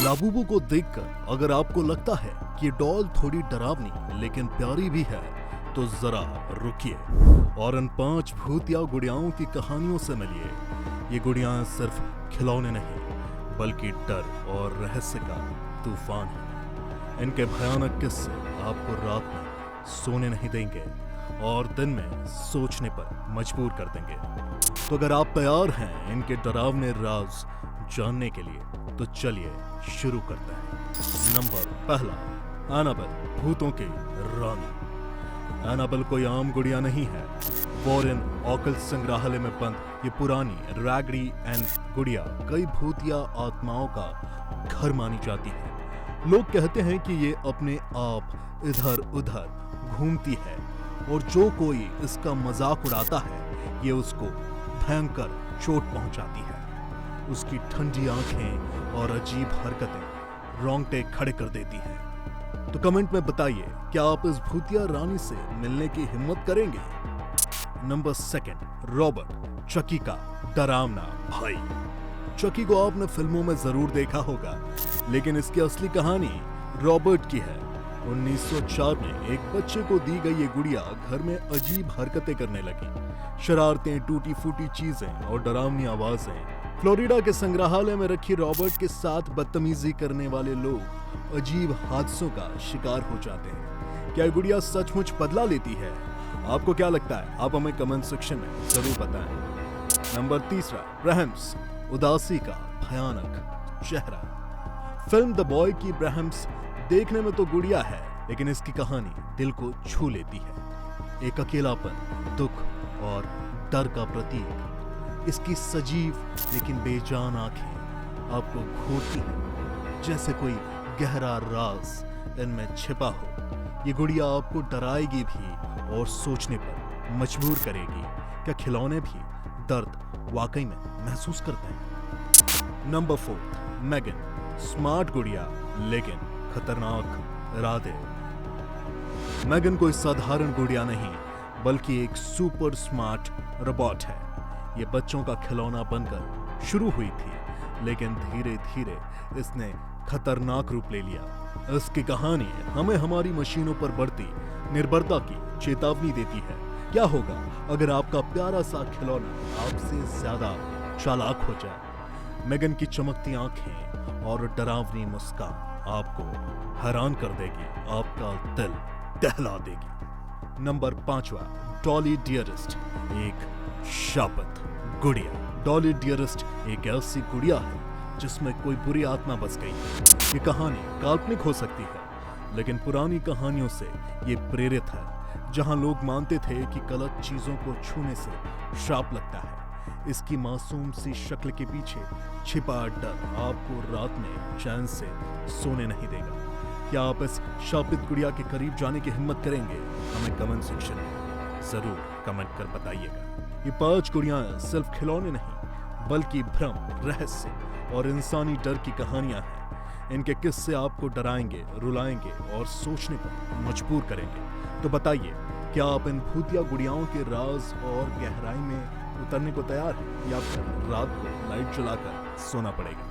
Labubu को देखकर अगर आपको लगता है कि ये डॉल थोड़ी डरावनी लेकिन प्यारी भी है, तो जरा रुकिए और इन 5 भूतिया गुड़ियाओं की कहानियों से मिलिए। ये गुड़ियाएं सिर्फ खिलौने नहीं, बल्कि डर और रहस्य का तूफान है। इनके भयानक किस्से आपको रात में सोने नहीं देंगे और दिन में सोचने पर मजबूर कर देंगे। तो अगर आप तैयार हैं इनके डरावने राज जानने के लिए, तो चलिए शुरू करते हैं। नंबर पहला, एनाबेल, भूतों की रानी। एनाबेल कोई आम गुड़िया नहीं है। वॉरेन ऑकल्ट संग्रहालय में बंद ये पुरानी रैगडी एंड गुड़िया कई भूतिया आत्माओं का घर मानी जाती है। लोग कहते हैं कि ये अपने आप इधर उधर घूमती है और जो कोई इसका मजाक उड़ाता है, ये उसको भयंकर चोट पहुंचाती है। उसकी ठंडी आंखें और अजीब हरकतें रोंगटे खड़े कर देती हैं। तो कमेंट में बताइए, क्या आप इस भूतिया रानी से मिलने की हिम्मत करेंगे? नंबर 2, रॉबर्ट, चकी का डरावना भाई। चकी को आपने फिल्मों में जरूर देखा होगा, लेकिन इसकी असली कहानी रॉबर्ट की है। 1904 में एक बच्चे को दी गई ये गुड़िया घर में अजीब हरकतें करने लगी। शरारतें, टूटी फूटी चीजें और डरावनी आवाजें। फ्लोरिडा के संग्रहालय में रखी रॉबर्ट के साथ बदतमीजी करने वाले लोग अजीब हादसों का शिकार हो जाते हैं। क्या गुड़िया सचमुच बदला लेती है? आपको क्या लगता है? आप हमें कमेंट सेक्शन में जरूर बताएं। नंबर 3, ब्रह्म्स, उदासी का भयानक चेहरा। फिल्म द बॉय की ब्रह्म्स देखने में तो गुड़िया है, लेकिन इसकी कहानी दिल को छू लेती है। एक अकेलापन, दुख और डर का प्रतीक। इसकी सजीव लेकिन बेजान आंखें आपको घूरती हैं, जैसे कोई गहरा राज इनमें छिपा हो। ये गुड़िया आपको डराएगी भी और सोचने पर मजबूर करेगी। क्या खिलौने भी दर्द वाकई में महसूस करते हैं? नंबर 4, मेगन, स्मार्ट गुड़िया लेकिन खतरनाक इरादे। मेगन कोई साधारण गुड़िया नहीं, बल्कि एक सुपर स्मार्ट रोबोट है। ये बच्चों का खिलौना बनकर शुरू हुई थी, लेकिन धीरे धीरे इसने खतरनाक रूप ले लिया। इसकी कहानी हमें हमारी मशीनों पर बढ़ती निर्भरता की चेतावनी देती है। क्या होगा अगर आपका प्यारा सा खिलौना आपसे ज्यादा चालाक हो जाए? मेगन की चमकती आंखें और डरावनी मुस्कान आपको हैरान कर देगी, आपका दिल दहला देगी। नंबर 5, डॉली डियरेस्ट, एक शापित गुड़िया। डॉली डियरेस्ट एक ऐसी गुड़िया है जिसमें कोई बुरी आत्मा बस गई। ये कहानी काल्पनिक हो सकती है, लेकिन पुरानी कहानियों से ये प्रेरित है, जहां लोग मानते थे कि गलत चीजों को छूने से श्राप लगता है। इसकी मासूम सी शक्ल के पीछे छिपा डर आपको रात में चैन से सोने नहीं देगा। क्या आप इस शापित गुड़िया के करीब जाने की हिम्मत करेंगे? हमें कमेंट सेक्शन में जरूर कमेंट कर बताइएगा। ये 5 गुड़ियां सिर्फ खिलौने नहीं, बल्कि भ्रम, रहस्य और इंसानी डर की कहानियां हैं। इनके किस्से आपको डराएंगे, रुलाएंगे और सोचने पर मजबूर करेंगे। तो बताइए, क्या आप इन भूतिया गुड़ियाओं के राज और गहराई में उतरने को तैयार हैं, या फिर रात को लाइट जलाकर सोना पड़ेगा?